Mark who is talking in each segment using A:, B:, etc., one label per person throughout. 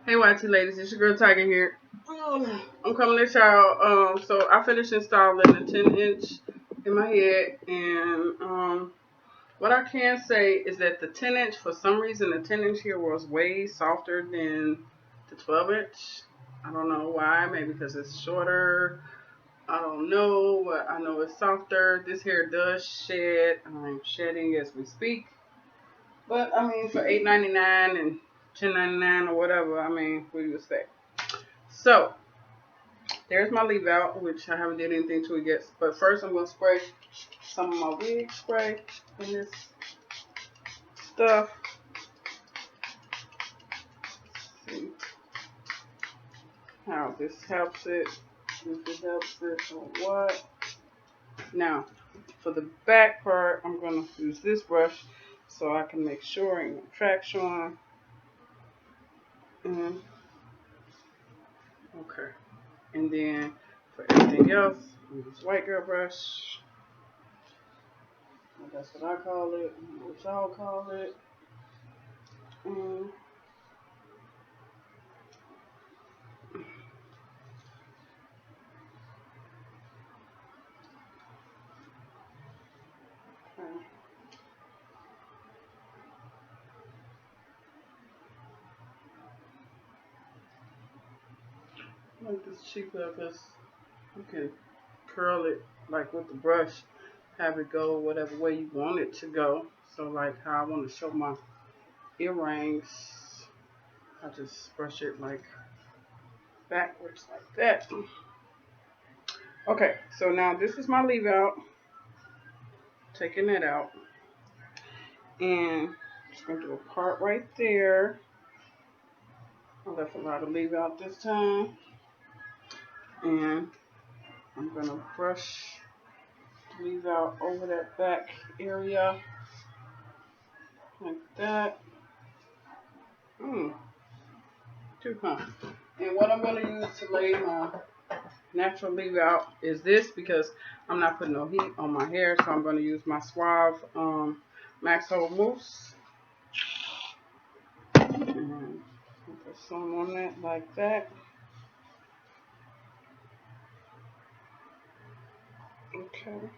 A: Hey YT ladies, it's your girl Tiger here. I'm coming to y'all. So I finished installing the 10-inch in my head, and what I can say is that the 10-inch, for some reason, the 10-inch here was way softer than the 12-inch. I don't know why. Maybe because it's shorter. I don't know, but I know it's softer. This hair does shed. I'm shedding as we speak. But I mean, for $8.99 and $10.99 or whatever, I mean, what do you expect? So there's my leave out, which I haven't did anything to it yet. But first, I'm gonna spray some of my wig spray in this stuff. See how this helps it. If it helps it or what. Now, for the back part, I'm gonna use this brush so I can make sure ain't no traction. And okay. And then for everything else, use white girl brush. That's what I call it. What y'all call it. Mm. Okay. I like this cheek up because you can curl it like with the brush, have it go whatever way you want it to go. So like how I want to show my earrings, I just brush it like backwards like that. Okay, so now this is my leave out. Taking it out. And just going to do a part right there. I left a lot of leave out this time. And I'm going to brush the leave out over that back area. Like that. Too huh? And what I'm going to use to lay my natural leave out is this, because I'm not putting no heat on my hair, so I'm going to use my Suave Max Hold Mousse. And put some on that like that. Okay.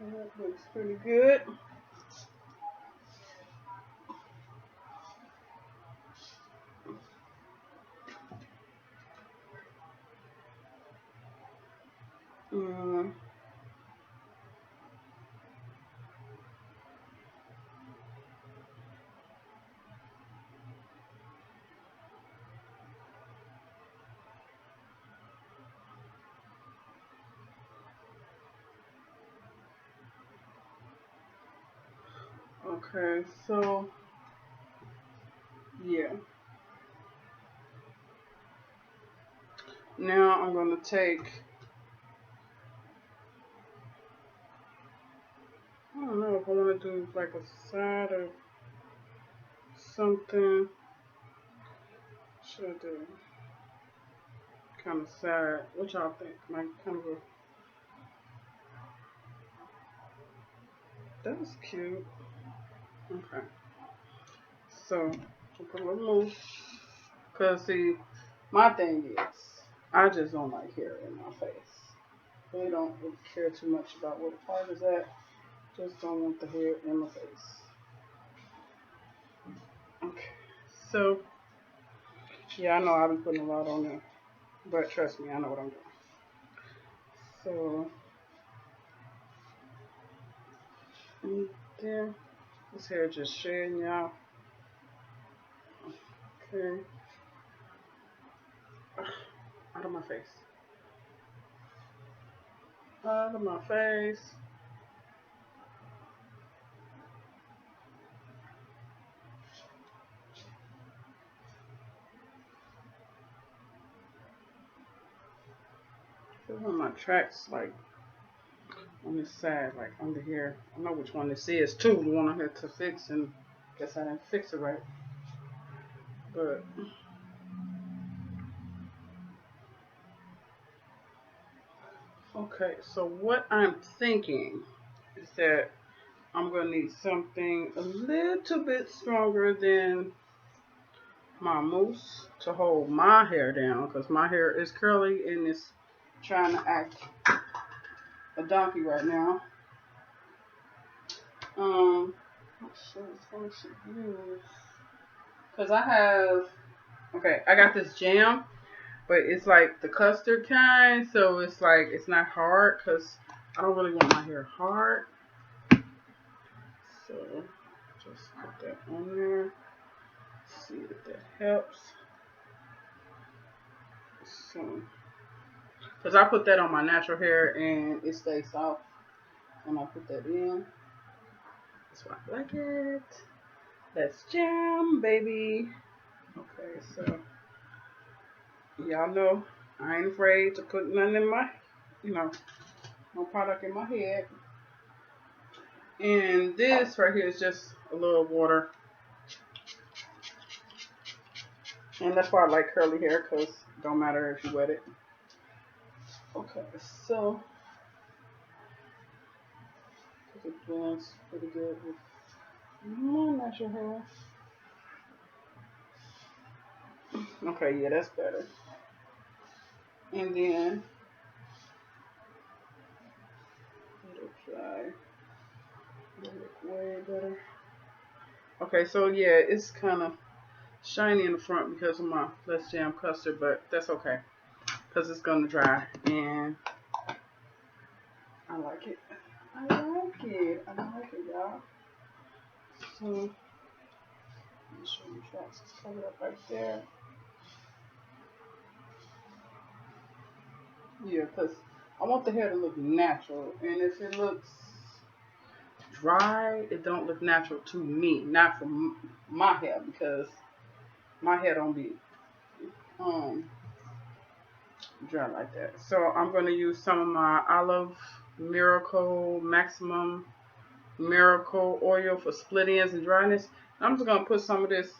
A: That looks pretty good. Mm. Okay, so yeah. Now I'm going to take, I don't know if I want to do like a side or something. Should I do kind of side? What y'all think? Like kind of a, that's cute. Okay. So I'll put a little mousse. Cause see, my thing is, I just don't like hair in my face. Really don't really care too much about where the part is at. Just don't want the hair in my face. Okay. So yeah, I know I've been putting a lot on there, but trust me, I know what I'm doing. So and then this hair just shedding, y'all. Okay. Out of my face. Out of my face. Feel one of my tracks like on this side, like under here. I know which one this is too. The one I had to fix, and guess I didn't fix it right. But okay, so what I'm thinking is that I'm gonna need something a little bit stronger than my mousse to hold my hair down because my hair is curly and it's trying to act a donkey right now. What shades I should use? Cause I have, okay, I got this jam, but it's like the custard kind, so it's like it's not hard because I don't really want my hair hard. So just put that on there. See if that helps. So, cause I put that on my natural hair and it stays soft when I put that in. That's why I like it. That's jam, baby. Okay, so y'all know I ain't afraid to put nothing in my, no product in my head. And this right here is just a little water. And that's why I like curly hair, because it don't matter if you wet it. Okay, so it blends pretty good with my natural hair. Okay, yeah, that's better. And then it'll dry. It'll look way better. Okay, so yeah, it's kind of shiny in the front because of my Let's Jam custard, but that's okay because it's gonna dry, and I like it. I like it. I like it, y'all. So let me show you tracks. Just cover it up right there. Yeah, because I want the hair to look natural, and if it looks dry, it don't look natural to me, not for my hair, because my hair don't be dry like that. So I'm going to use some of my Olive Miracle Maximum Miracle Oil for split ends and dryness. I'm just going to put some of this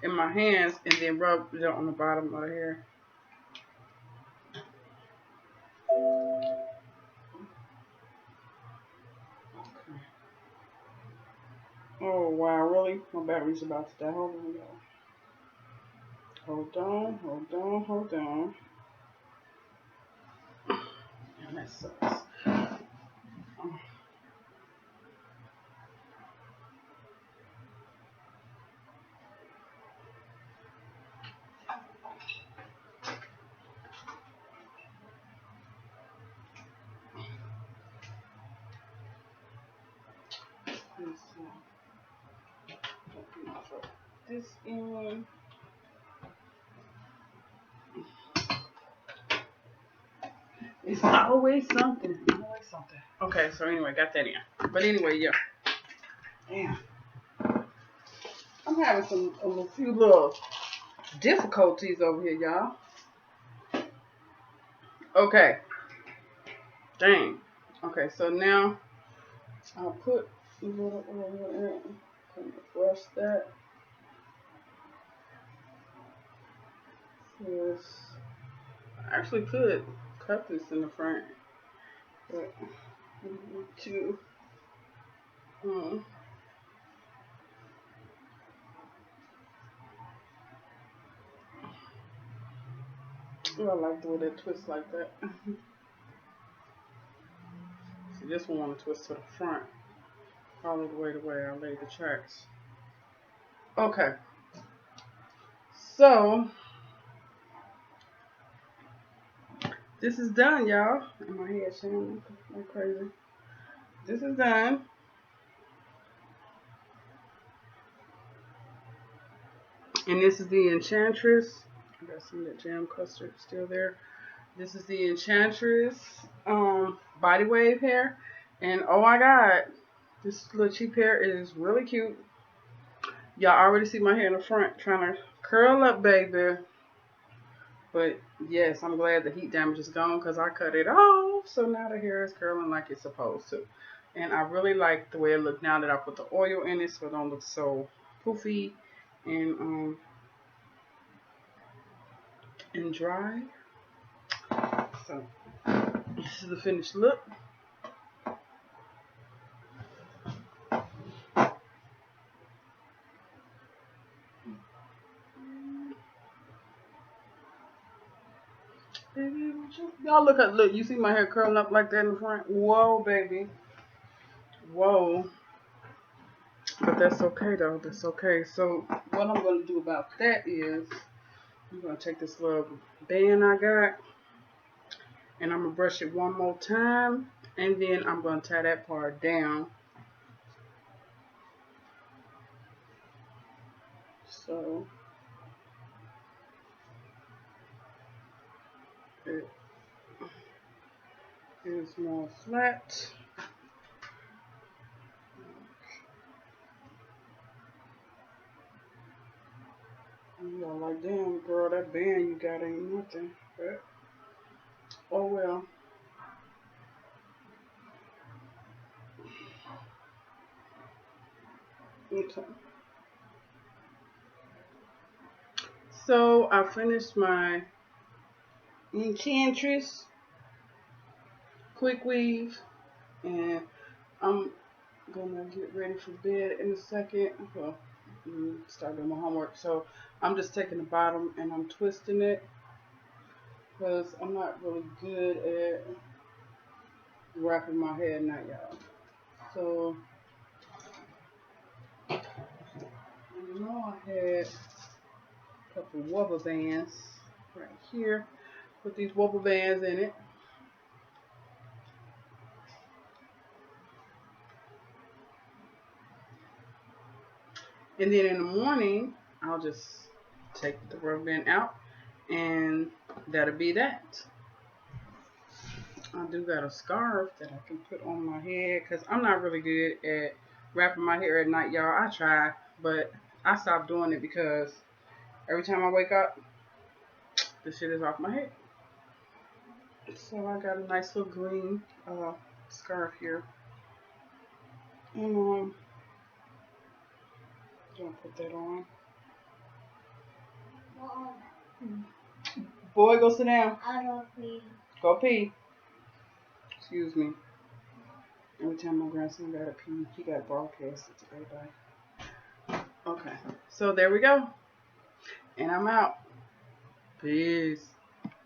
A: in my hands and then rub it on the bottom of the hair. Okay. Oh wow, really? My battery's about to die. Hold on, y'all. Hold on, hold on, hold on. Damn, that sucks. This in. It's always something. Always something. Okay, so anyway, got that in. But anyway, yeah. Damn. I'm having a few little difficulties over here, y'all. Okay. Dang. Okay, so now I'll put a little oil in. Kind of brush that. Yes. I actually could cut this in the front, but I need to. I like the way that twists like that. See, this one want to twist to the front, probably the way I laid the tracks. Okay, so this is done, y'all. And my head shining like crazy. This is done. And this is the Enchantress. I got some of that jam custard still there. This is the Enchantress body wave hair. And oh my god, this little cheap hair is really cute. Y'all already see my hair in the front trying to curl up, baby. But yes, I'm glad the heat damage is gone because I cut it off. So now the hair is curling like it's supposed to. And I really like the way it looks now that I put the oil in it so it don't look so poofy and dry. So this is the finished look. Baby, y'all look, you see my hair curling up like that in the front? Whoa, baby. Whoa. But that's okay though, that's okay. So what I'm gonna do about that is I'm gonna take this little band I got and I'm gonna brush it one more time and then I'm gonna tie that part down. So it is more flat. You're like, damn girl, that band you got ain't nothing. But oh well. Okay. So I finished my Enchantress quick weave and I'm gonna get ready for bed in a second. Well, start doing my homework. So I'm just taking the bottom and I'm twisting it because I'm not really good at wrapping my hair at night, y'all. So I know I had a couple rubber bands right here. Put these rubber bands in it. And then in the morning, I'll just take the rubber band out and that'll be that. I do got a scarf that I can put on my head because I'm not really good at wrapping my hair at night, y'all. I try, but I stopped doing it because every time I wake up, the shit is off my head. So I got a nice little green scarf here. And gonna put that on. Boy, go sit down. I don't pee. Go pee. Excuse me. Every time my grandson got a pee, he got broadcasted today, bye. Okay, so there we go. And I'm out. Peace.